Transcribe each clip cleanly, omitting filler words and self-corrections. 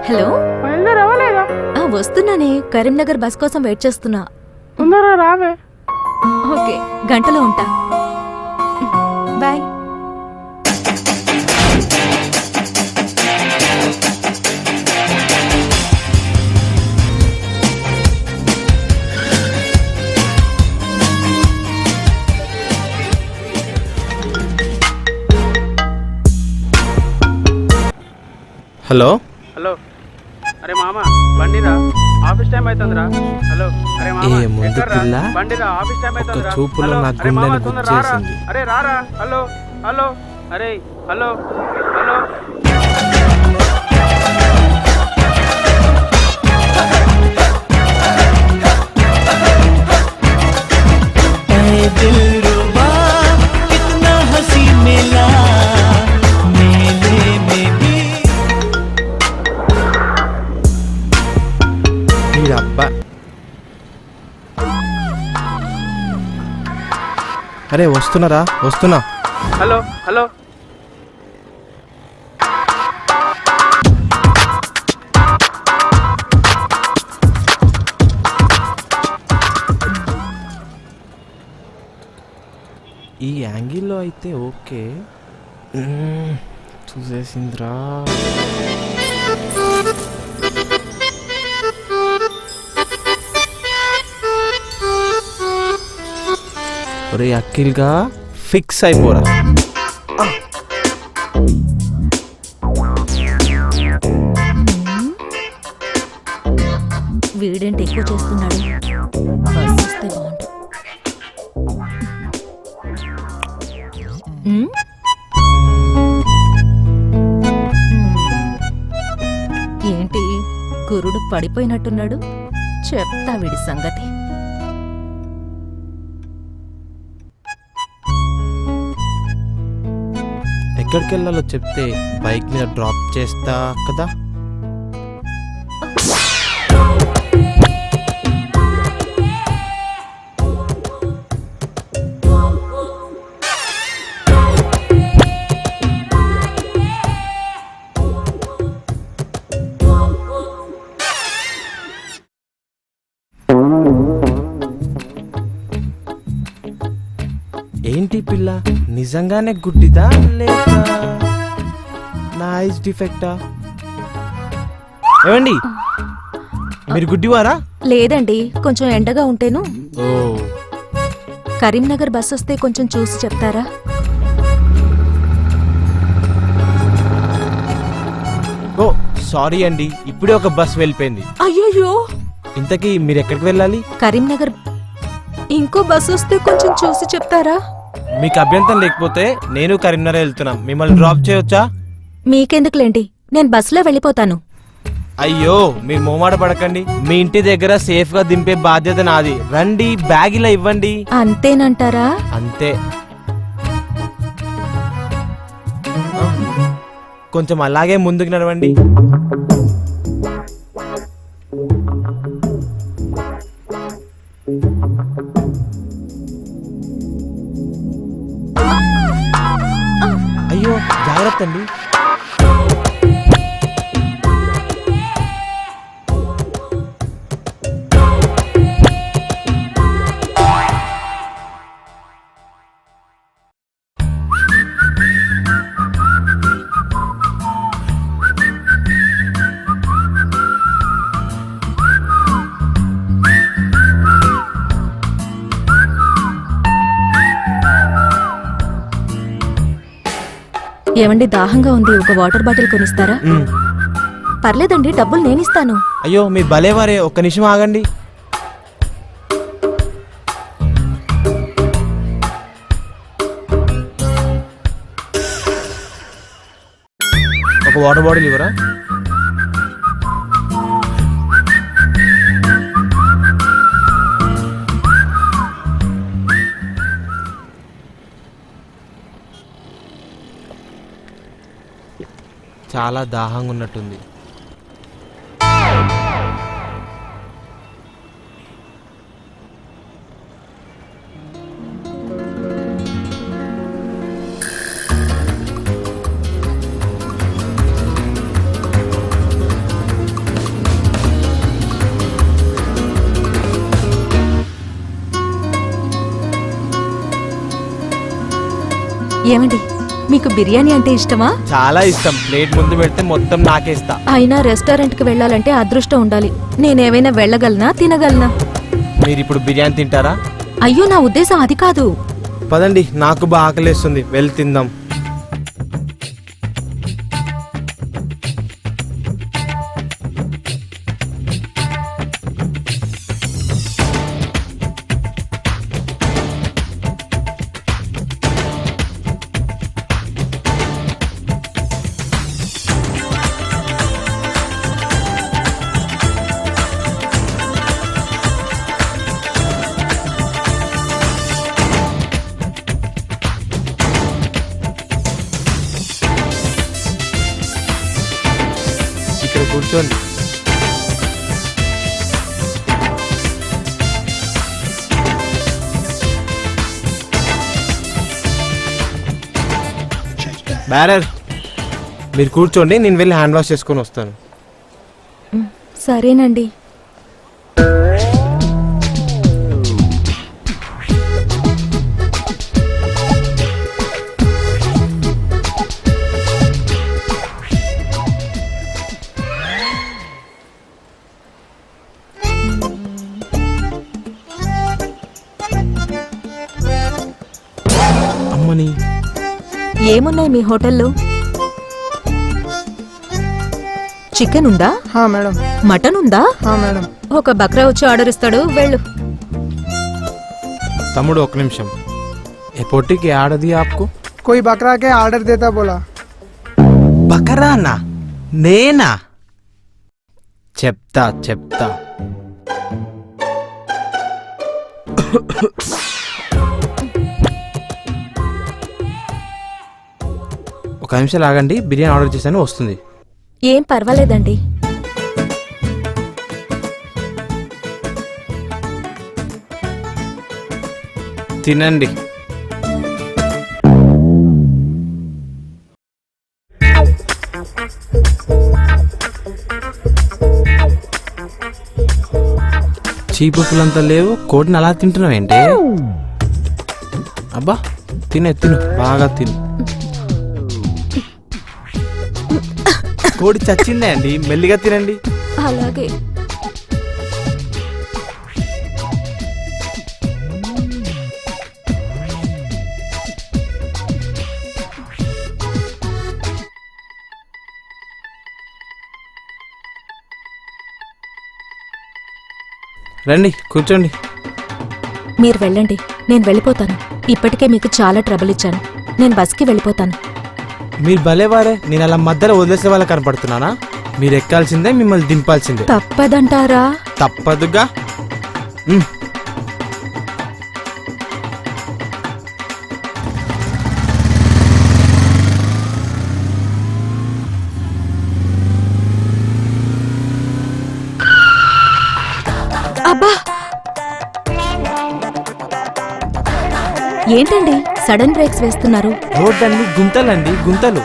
Hello, బయలుదేరవలేదా? వస్తున్నానే. Karimnagar bus కోసం wait చేస్తున్నా. తొందరగా రావే. ఓకే, గంటలో ఉంటా. బాయ్. హలో హలో, అరే మామ బండిరా, ఆఫీస్ టైం అవుతుందిరా. హలో, అరే మామ ఏ ముందు ఎక్కడ్రా? పిల్ల బండిరా, ఆఫీస్ టైం అవుతుందిరా. చూపులో హలో, నా అరే మామ గుండెని తొందర రారా. గుచ్చేసింది. అరే రారా. హలో హలో, అరే హలో హలో. दिलरुबा कितना हंसी मिला मेले में भी అబ్బా. అరే వస్తున్నా. Hello hello. ఈ యాంగిల్లో అయితే ఓకే. చూసేసిందిరా. ఒరే అఖిల్గా ఫిక్స్ అయిపోరా. వీడేంటి ఎక్కువ చేస్తున్నాడు? బస్ వస్తే బాగుండు. ఏంటి గురుడు పడిపోయినట్టున్నాడు? చెప్తా వీడి సంగతి. ఎక్కడికి వెళ్ళాలో చెప్తే బైక్ మీద డ్రాప్ చేస్తా కదా. ఏంటి పిల్ల నిజంగానే గుడ్డిదా లేక నా ఐస్ డిఫెక్టా? ఏమండి మీరు గుడ్డివారా? లేదండి, కొంచెం ఎండగా ఉంటేను. ఓ, కరీంనగర్ బస్ వస్తే కొంచెం చూసి చెప్తారా? ఓ సారీ అండి, ఇప్పుడే ఒక బస్ వెళ్ళిపోయింది. అయ్యయ్యో, ఇంతకీ మీరు ఎక్కడికి వెళ్ళాలి? కరీంనగర్ ఇంకో బస్ వస్తే కొంచెం చూసి చెప్తారా? మీకు అభ్యంతరం లేకపోతే నేను కరీంనగర్ వెళ్తున్నాం, మిమ్మల్ని డ్రాప్ చేయొచ్చా? మీకెందుకులేండి, నేను బస్సులో వెళ్ళిపోతాను. అయ్యో మీరు మోమాట పడకండి, మీ ఇంటి దగ్గర సేఫ్ గా దింపే బాధ్యత నాది. రండి, బ్యాగ్ ఇలా ఇవ్వండి. అంతేనంటారా? అంతే. కొంచెం అలాగే ముందుకు నడవండి. అయ్యో జాగ్రత్త అండి. ఏమండి, దాహంగా ఉంది, ఒక వాటర్ బాటిల్ కొనిస్తారా? పర్లేదండి, డబ్బులు నేనిస్తాను. అయ్యో మీరు భలేవారే, ఒక్క నిమిషం ఆగండి. ఒక వాటర్ బాటిల్ ఇవ్వరా? చాలా దాహంగా ఉన్నట్టుంది. ఏమండి మీకు బిర్యానీ అంటే ఇష్టమా? చాలా ఇష్టం. ప్లేట్ ముందు పెడితే మొత్తం నాకేస్తా. అయినా రెస్టారెంట్కి వెళ్ళాలంటే అదృష్టం ఉండాలి. నేనేమైనా వెళ్ళగలనా, తినగలనా? మీరు ఇప్పుడు బిర్యానీ తింటారా? అయ్యో, నా ఉద్దేశం అది కాదు. పదండి, నాకు బాగా ఆకలేస్తుంది, వెళ్ళి తిందాం. ఇక్కడ కూర్చోండి. బ్యారర్, మీరు కూర్చోండి, నేను వెళ్ళి హ్యాండ్ వాష్ చేసుకొని వస్తాను. సరేనండి. అమ్మని, ఏమున్నాయి మీ హోటల్లో? చికెన్ ఉందా? हाँ मैडम, మటన్ ఉందా? हाँ मैडम। ఒక బక్రా వచ్చి ఆర్డర్ ఇస్తాడు, వెళ్ళు. తమ్ముడు ఒక నిమిషం. ఏ పొట్టికి ఆడది ఆప్కు? कोई बकरा के ऑर्डर देता बोला। బకరానా? నేనా? చెప్తా చెప్తా. ఒక నిమిషం ఆగండి, బిర్యానీ ఆర్డర్ చేశాను, వస్తుంది. ఏం పర్వాలేదండి. తినండి. చీపులంతా లేవు, కోడిని అలా తింటున్నావేంటే? అబ్బా, తిను బాగా తిను. కోడి చచ్చిందే అండి, మెల్లిగా తినండి. అలాగే. రండి కూర్చోండి. మీరు వెళ్ళండి, నేను వెళ్ళిపోతాను. ఇప్పటికే మీకు చాలా ట్రబుల్ ఇచ్చాను. నేను బస్కి వెళ్ళిపోతాను. మీరు భలేవారే, నేను అలా మధ్యలో వదిలేసే వాళ్ళ కనపడుతున్నానా? మీరు ఎక్కాల్సిందే, మిమ్మల్ని దింపాల్సిందే. తప్పదంటారా? తప్పదుగా. అబ్బా, ఏంటండి సడన్ బ్రేక్స్ వేస్తున్నారు? రోడ్ అన్ని గుంతలండి, గుంతలు.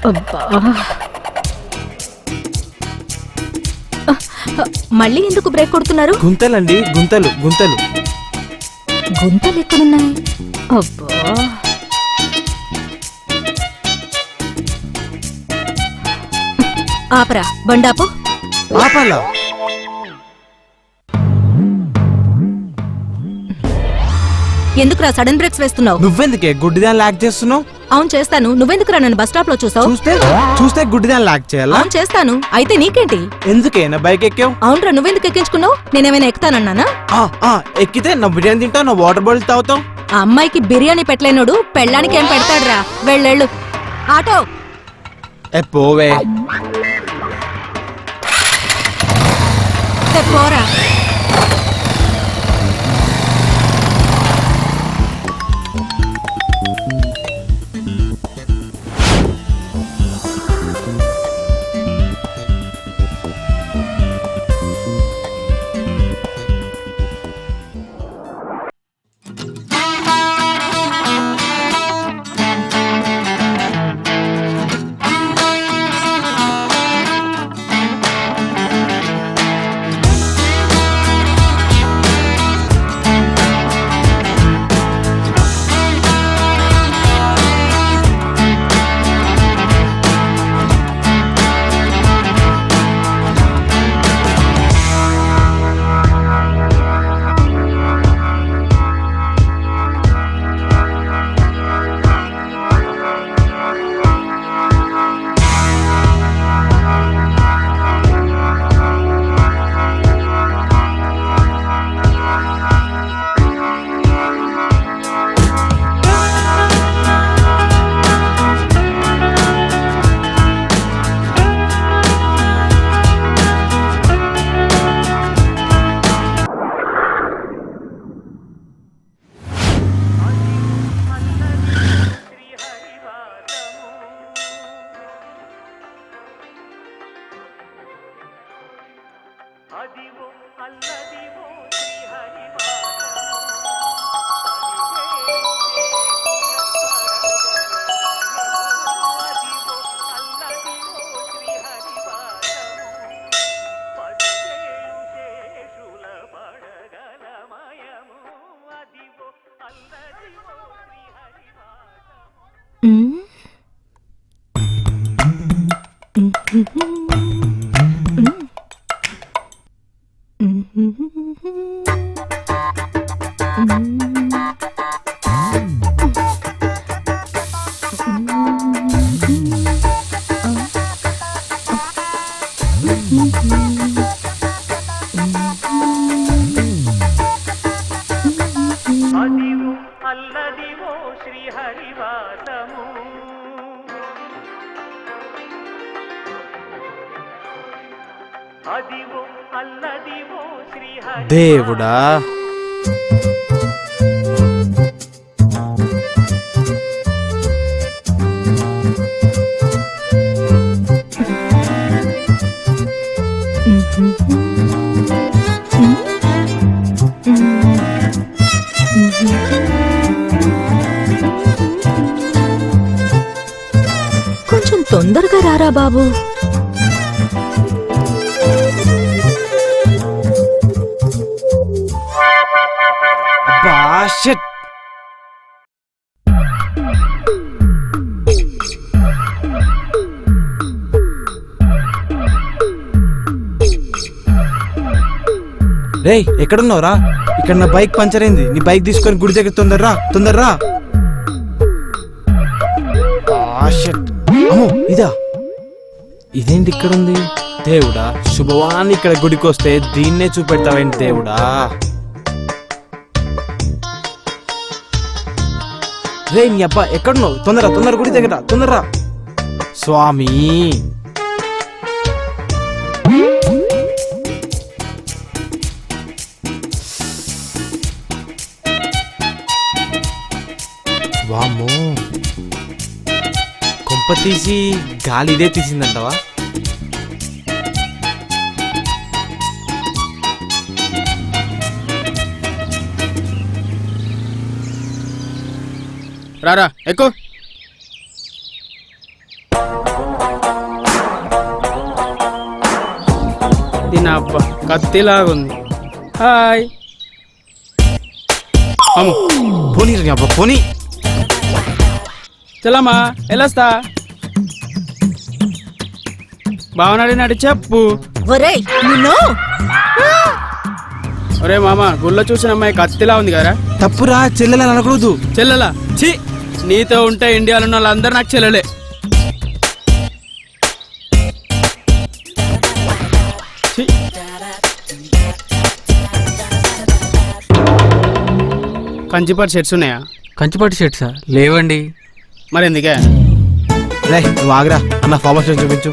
అబ్బా, మళ్ళీ ఎందుకు బ్రేక్ కొడుతున్నారు? గుంతలండి, గుంతలు గుంతలు. గుంతలు ఎక్కడున్నాయి? అబ్బా, ఆపరా, బండాపు. ఆపాలా? ఎందుకురా సడన్ బ్రేక్స్ వేస్తున్నావు? నువ్వెందుకే గుడ్డిదాన్ని లాక్ చేస్తున్నావు? అవును చేస్తాను. నువ్వెందుకురా నన్ను బస్ స్టాప్ లో చూసావు? చూస్తే గుడ్డిదాన్ని లాక్ చేయాలా? అవును చేస్తాను. అయితే నీకేంటి? ఎందుకే నా బైక్ ఎక్కావు? అవునరా, నువ్వెందుకు ఎక్కించుకున్నావు? నేనేమైనా ఎక్కుతానన్నానా? ఎక్కితే నా బిర్యానీ తింటావు, నా వాటర్ బాటిల్ తాగుతావు. ఆ అమ్మాయికి బిర్యానీ పెట్టలేనోడు పెళ్ళానికి ఏం పెడతాడురా? వెళ్ళెళ్ళు. ఆటో పోవే. పోరా. దేవుడా కొంచెం తొందరగా రారా బాబు. షిట్. రేయ్ ఎక్కడున్నావురా? ఇక్కడ నా బైక్ పంచర్ అయింది. నీ బైక్ తీసుకొని గుడి దగ్గర తొందరరా తొందరరా. అమ్మో ఇదా, ఇదేంటి ఇక్కడ ఉంది? దేవుడా, శుభవాన్ని ఇక్కడ గుడికి వస్తే దీన్నే చూపెడతావేంటి దేవుడా? రే నీ అబ్బా ఎక్కడున్నావు? తొందర తొందర గుడి దగ్గర తొందరరా స్వామి. వామ్మో, కొంప తీసి గాలి ఇదే తీసిందంటవా? రారా ఎక్కు. దీని అబ్బా కత్తిలాగుంది. హాయ్ అమ్ము పోనీ నీ అబ్బా పోనీ. చలమ్మా వెళ్ళొస్తా. బావనాడినాడు చెప్పు. ఒరేయ్ నిన్ను. ఒరే మామ, గుళ్ళో చూసిన అమ్మాయి కత్తిలా ఉంది కదా. తప్పురా, చెల్లెలు అనకూడదు. చెల్లెలా? ఛీ, నీతో ఉంటే ఇండియాలో ఉన్న వాళ్ళందరూ నాకు చెల్లెలే. కంచిపట్టు షర్ట్స్ ఉన్నాయా? కంచిపట్టు షర్ట్సా? లేవండి. మరి ఎందుకే? రే నువ్వు ఆగ్రా, అన్న ఫార్మల్ షర్ట్ చూపించు.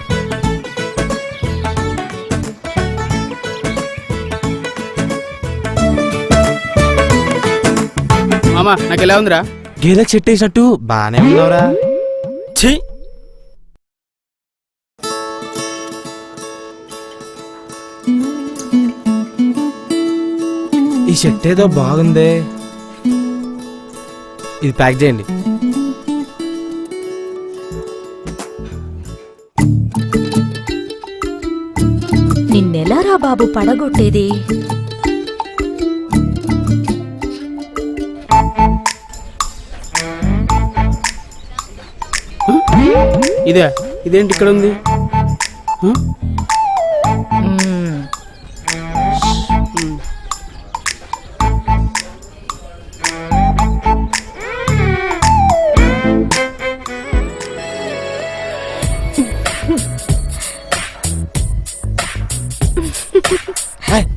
మామ నాకు ఎలా ఉందిరా? గేదెకి సెట్ వేసినట్టు బానే ఉన్నావురా. ఛీ, ఈ షర్ట్ ఏదో బాగుందే, ఇది ప్యాక్ చేయండి. నిన్నెలారా బాబు పడగొట్టేది? ఇదే ఇదేంటి ఇక్కడ ఉంది?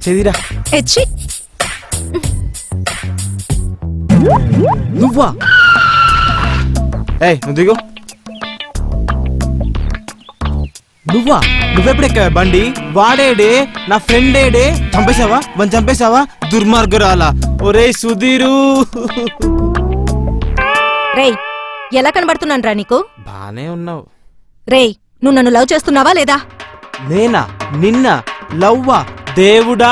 చదిరా. ఎచ్చి నువ్వా? ఏయ్ నువ్వు దిగు. నువ్వా? నువ్వెప్పుడు ఎక్కా బండి? వాడేడే, నా ఫ్రెండ్ ఏడే? చంపేశావా? వన్ చంపేశావా? దుర్మార్గురాలా. ఒరే సుధీరు. రేయ్ ఎలా కనబడుతున్నాను రా నీకు? బానే ఉన్నావు. రేయ్ నువ్వు నన్ను లవ్ చేస్తున్నావా లేదా? నేనా? నిన్న లవ్వా? దేవుడా,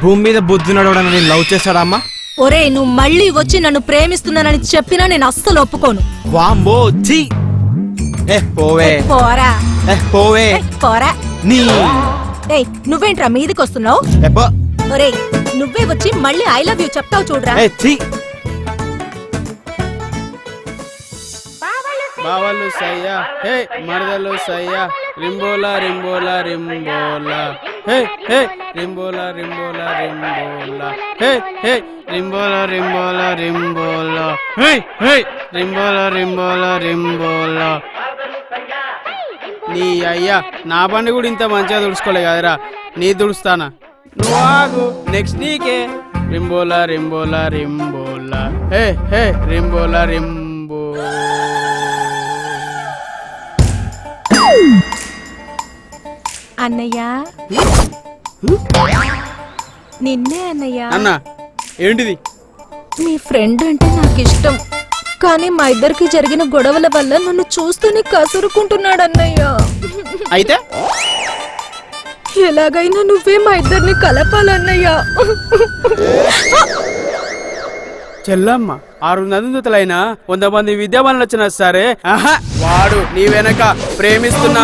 భూమి మీద బుద్ధి నడవడం నేను లవ్ చేస్తాడా అమ్మా? ఒరేయ్, నువ్వు మళ్ళీ వచ్చి నన్ను ప్రేమిస్తున్నానని చెప్పినా నేను అస్సలు ఒప్పుకోను. వాంబో ఛీ! ఏ పోవే, పోరా ఏ పోవే పోరా. నీ ఏయ్, నువ్వేంట్రా మీదికి వస్తున్నావు? ఏ పో. ఒరేయ్, నువ్వే వచ్చి మళ్ళీ ఐ లవ్ యూ చెప్తావు చూడరా. ఏ ఛీ! బావలు సయ్యా హే మరదలు సయ్యా రింబోలా రింబోలా రింబోలా హే హే రింబోలా రింబోలా రింబోలా హే హే రింబోలా రింబోలా రింబోలా హే హే రింబోలా రింబోలా రింబోలా. నీ అయ్యా నా బండి కూడా ఇంత మంచిగా దుడుచుకోలే కదరా, నీ దుడుస్తానా? నువ్వు ఆగు, నెక్స్ట్ నీకే. రింబోలా రింబోలా రింబోలా హే హే రింబోలా రింబో. అన్నయ్య, నిన్నే అన్నయ్య. అన్న ఏంటిది? మీ ఫ్రెండ్ అంటే నాకు ఇష్టం, కానీ మా ఇద్దరికి జరిగిన గొడవల వల్ల నన్ను చూస్తూనే కసురుకుంటున్నాడు అన్నయ్య. అయితే ఎలాగైనా నువ్వే మా ఇద్దరిని కలపాలన్నయ్య. చెల్లమ్మ 600 100 మంది విద్యావాళ్ళు వచ్చినా సరే ఆహా వాడు నీ వెనక ప్రేమిస్తున్నా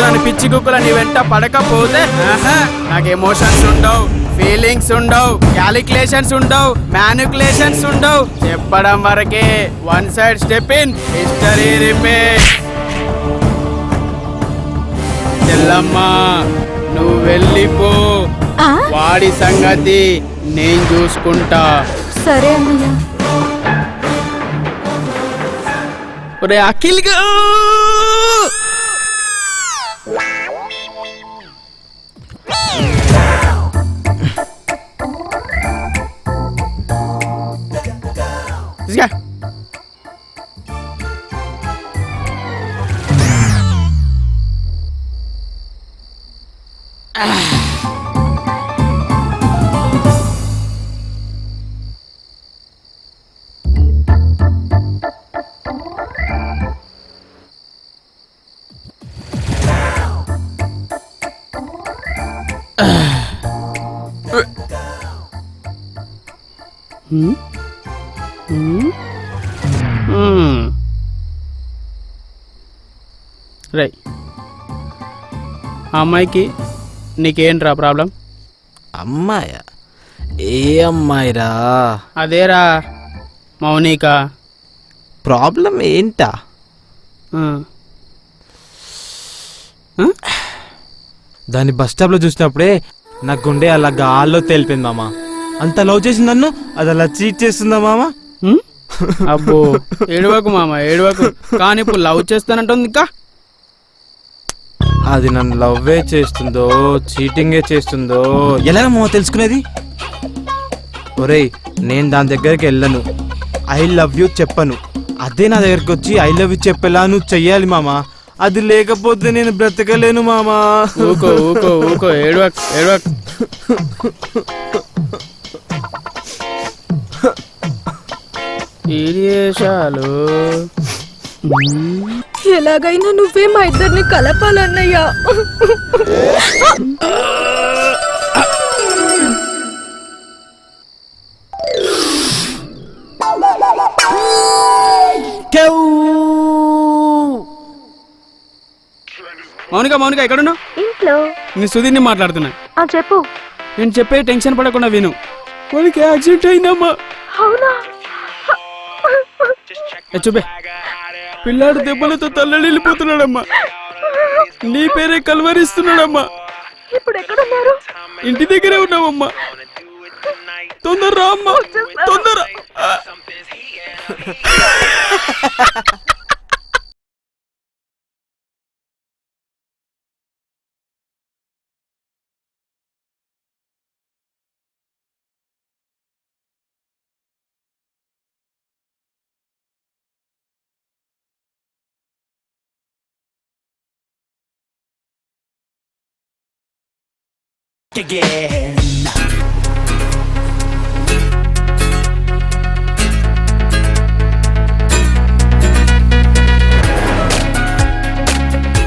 అని పిచ్చి కుక్కల నీ వెంట పడకపోతే ఆహా నాకు ఎమోషన్స్ ఉండవు, ఫీలింగ్స్ ఉండవు, క్యాలిక్యులేషన్స్ ఉండవు, మ్యానిపులేషన్స్ ఉండవు. చెప్పడం వరకే, one side step in history repeat. చెల్లమ్మ నువ్వు వెళ్ళిపో, ఆ? వాడి సంగతి నేను చూసుకుంటా. సరే అన్నయ్య. ఒరే అఖిల్ గా రై ఆ అమ్మాయికి నీకేంట్రా ప్రాబ్లం? అమ్మాయా? ఏ అమ్మాయిరా? అదేరా మౌనిక. ప్రాబ్లం ఏంటా? దాన్ని బస్ స్టాప్ లో చూసినప్పుడే నా గుండె అలా గాల్లో తేలిపోయింది మామ. అంత లవ్ చేసింది నన్ను, అది అలా చీట్ చేస్తుందా మామ? అబ్బో ఏడవకు మామ ఏడవకు, కానీ ఇప్పుడు లవ్ చేస్తానంటుంది ఇంకా. అది నన్ను లవ్వే చేస్తుందో చీటింగే చేస్తుందో ఎలా మామ తెలుసుకునేది? ఒరేయ్, నేను దాని దగ్గరికి వెళ్ళను, ఐ లవ్ యూ చెప్పను. అదే నా దగ్గరికి వచ్చి ఐ లవ్ యూ చెప్పేలా నువ్వు చెయ్యాలి మామ. అది లేకపోతే నేను బ్రతకలేను మామా. ఊకో ఊకో ఊకో ఏడవక్ ఏడవక్. ఈరియేషాలు ఎలాగైనా నువ్వే మా ఇద్దరిని కలపాలన్నయ్య. మౌనిక మౌనిక ఎక్కడున్నావు? ఇంట్లో. నేను సుధీర్ని మాట్లాడుతున్నా. చెప్పు. నేను చెప్పే టెన్షన్ పడకుండా విను. వాడికి యాక్సిడెంట్ అయిందమ్మా. అవునా? చూపే, పిల్లాడు దెబ్బలతో తల్లడిల్లిపోతున్నాడమ్మా. నీ పేరే కలవరిస్తున్నాడమ్మా. ఇప్పుడు ఎక్కడున్నారు? ఇంటి దగ్గరే ఉన్నావమ్మా. తొందర రా అమ్మా, తొందర. Again.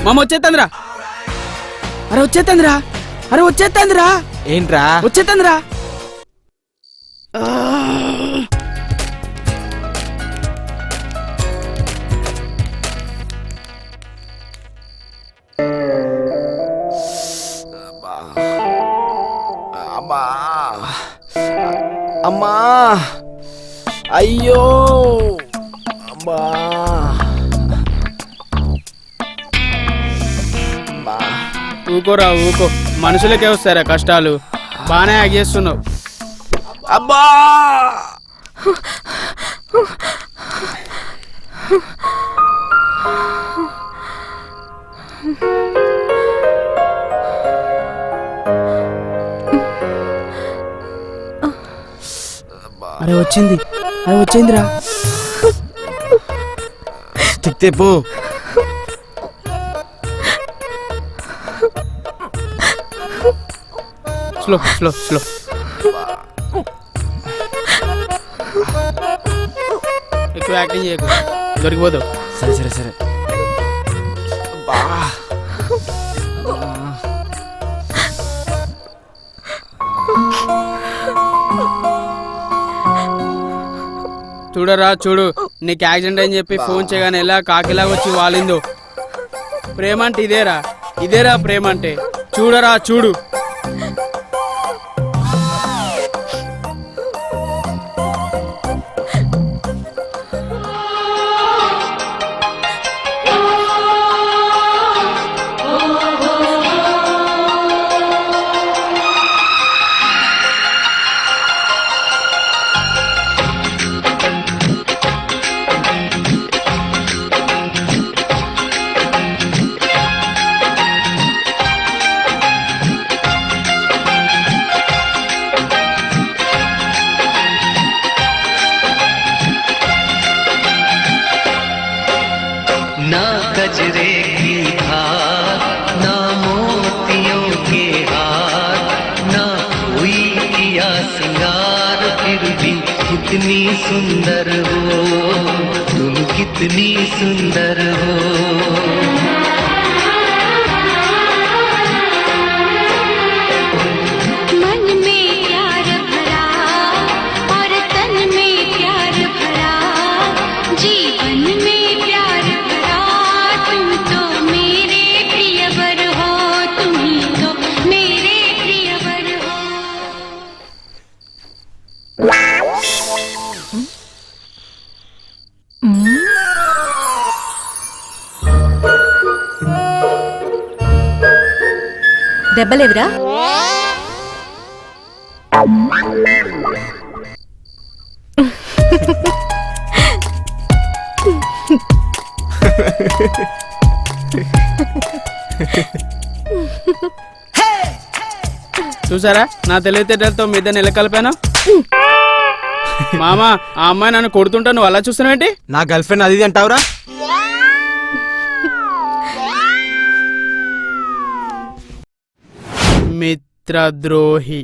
మామ వచ్చేతందిరా, అరే వచ్చేతందిరా, అరే వచ్చేతందిరా. ఏంట్రా? వచ్చేతందిరా. అమ్మా అయ్యో అమ్మా ఊకోరా ఊకో, మనుషులకే వస్తారా కష్టాలు. బానే ఆగేస్తున్నావు. అబ్బా అరే వచ్చింది, అరే వచ్చిందిరా. తిక్తే పో. Slow slow slow. ఎక్కువ యాక్టింగ్ చేయకు, దొరికిపోతావు. సరే సరే సరే. అబ్బా చూడరా చూడు, నీకు యాక్సిడెంట్ అని చెప్పి ఫోన్ చేయగానే ఎలా కాకిలా వచ్చి వాలిందో. ప్రేమ అంటే ఇదేరా, ఇదేరా ప్రేమ అంటే. చూడరా చూడు. ना कजरे की धार, ना मोतियों के हार, ना कोई किया सिंगार, फिर भी कितनी सुंदर हो तुम, कितनी सुंदर हो. मन में प्यार भरा और तन में प्यार भरा, जीवन में प्यार भरा. तुम तो मेरे प्रियवर हो, तुम ही तो मेरे प्रियवर हो. దెబ్బలేదురా? చూసారా నా తెలివితేటలతో మీద నిలకలిపాను. మామా, ఆ అమ్మాయి నన్ను కొడుతుంటా నువ్వు అలా చూస్తున్నావేంటి? నా గర్ల్ ఫ్రెండ్ అది ఇది అంటావురా? మిత్రద్రోహి.